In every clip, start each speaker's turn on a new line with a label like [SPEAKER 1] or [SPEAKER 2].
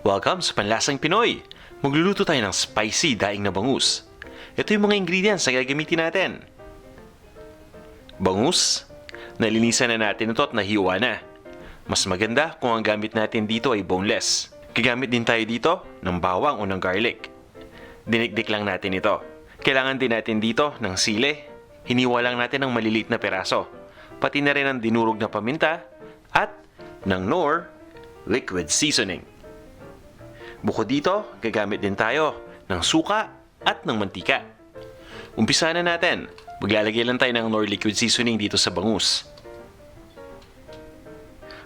[SPEAKER 1] Welcome sa Panlasang Pinoy! Magluluto tayo ng spicy daing na bangus. Ito yung mga ingredients na gagamitin natin. Bangus. Nalinisan na natin ito at nahiwa na. Mas maganda kung ang gamit natin dito ay boneless. Gagamit din tayo dito ng bawang o ng garlic. Dinikdik lang natin ito. Kailangan din natin dito ng sili. Hiniwa lang natin ng maliliit na peraso. Pati na rin ang dinurog na paminta at ng Knorr Liquid seasoning. Bukod dito, gagamit din tayo ng suka at ng mantika. Umpisa na natin. Maglalagay lang tayo ng Knorr Liquid seasoning dito sa bangus.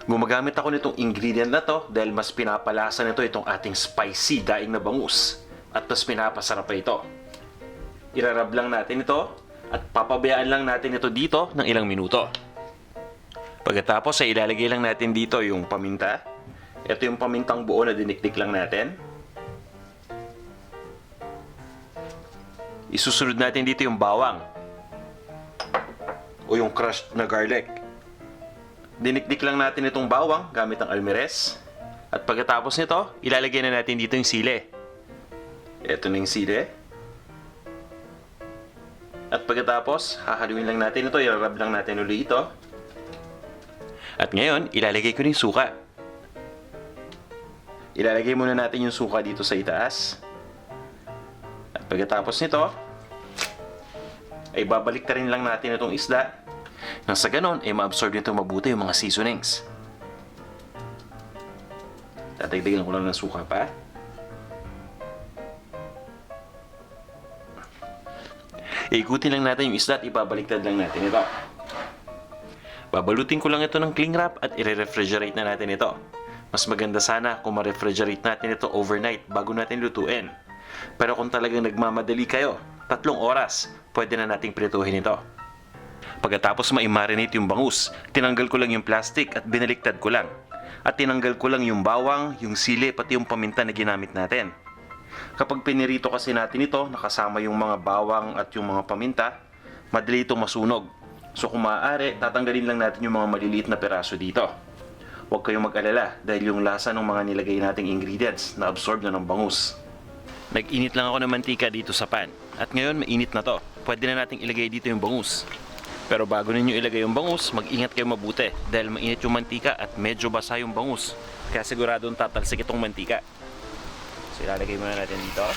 [SPEAKER 1] Gumagamit ako nitong ingredient na to dahil mas pinapalasa nito itong ating spicy daing na bangus. At mas pinapasarap pa ito. Irarab lang natin ito at papabayaan lang natin ito dito ng ilang minuto. Pagkatapos ay ilalagay lang natin dito yung paminta. Ito yung pamintang buo na dinikdik lang natin. Isusunod natin dito yung bawang o yung crushed na garlic. Dinikdik lang natin itong bawang gamit ang almirez. At pagkatapos nito, ilalagay na natin dito yung sili. Ito na yung sili. At pagkatapos, hahaluin lang natin ito, i-rub lang natin ulit ito. At ngayon, ilalagay ko na yung suka. Ilalagay muna natin yung suka dito sa itaas. At pagkatapos nito, ay babalik rin lang natin itong isda. Nang sa ganon, ay ma-absorb nito mabuti yung mga seasonings. Tatagdagan ko lang ng suka pa. Ikutin lang natin yung isda at ibabaliktad lang natin ito. Babalutin ko lang ito ng cling wrap at i-refrigerate na natin ito. Mas maganda sana kung ma-refrigerate natin ito overnight bago natin lutuin. Pero kung talagang nagmamadali kayo, 3 oras, pwede na nating prituhin ito. Pagkatapos ma-marinate yung bangus, tinanggal ko lang yung plastic at binaliktad ko lang. At tinanggal ko lang yung bawang, yung sili, pati yung paminta na ginamit natin. Kapag pinirito kasi natin ito, nakasama yung mga bawang at yung mga paminta, madali itong masunog. So kung maaari, tatanggalin lang natin yung mga maliliit na peraso dito. Huwag kayong mag-alala dahil yung lasa ng mga nilagay nating ingredients na absorb na ng bangus. Nag-init lang ako ng mantika dito sa pan. At ngayon mainit na to. Pwede na nating ilagay dito yung bangus. Pero bago ninyo ilagay yung bangus, mag-ingat kayo mabuti dahil mainit yung mantika at medyo basa yung bangus. Kaya siguradong tatalsik itong mantika. So ilalagay muna natin dito.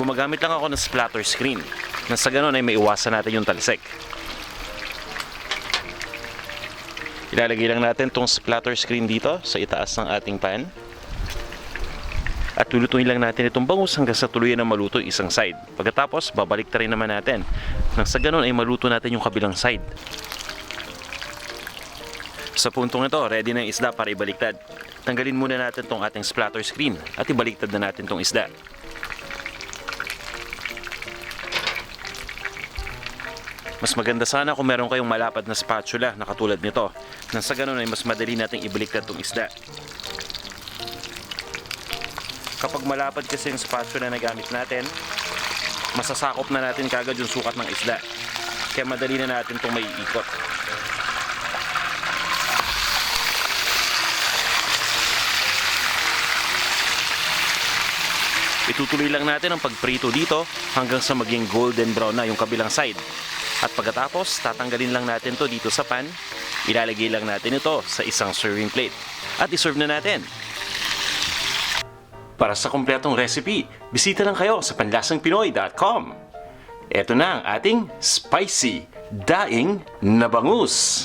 [SPEAKER 1] Gumagamit lang ako ng splatter screen. Nang sa ganun ay maiwasan natin yung talsik. Ilalagay lang natin itong splatter screen dito sa itaas ng ating pan. At lulutuin lang natin itong bangus hanggang sa tuluyan na maluto isang side. Pagkatapos, babalik ta rin naman natin. Nang sa ganun ay maluto natin yung kabilang side. Sa puntong ito, ready na yung isda para ibaliktad. Tanggalin muna natin itong ating splatter screen at ibaliktad na natin itong isda. Mas maganda sana kung meron kayong malapad na spatula na katulad nito. Nang sa ganun ay mas madali nating ibaliktad itong isda. Kapag malapad kasi yung spatula na gamit natin, masasakop na natin kagad yung sukat ng isda. Kaya madali na natin itong maiikot. Itutuloy lang natin ang pagprito dito hanggang sa maging golden brown na yung kabilang side. At pagkatapos, tatanggalin lang natin to dito sa pan. Ilalagay lang natin ito sa isang serving plate. At iserve na natin. Para sa kumpletong recipe, bisita lang kayo sa panlasangpinoy.com. Ito na ang ating spicy daing na bangus.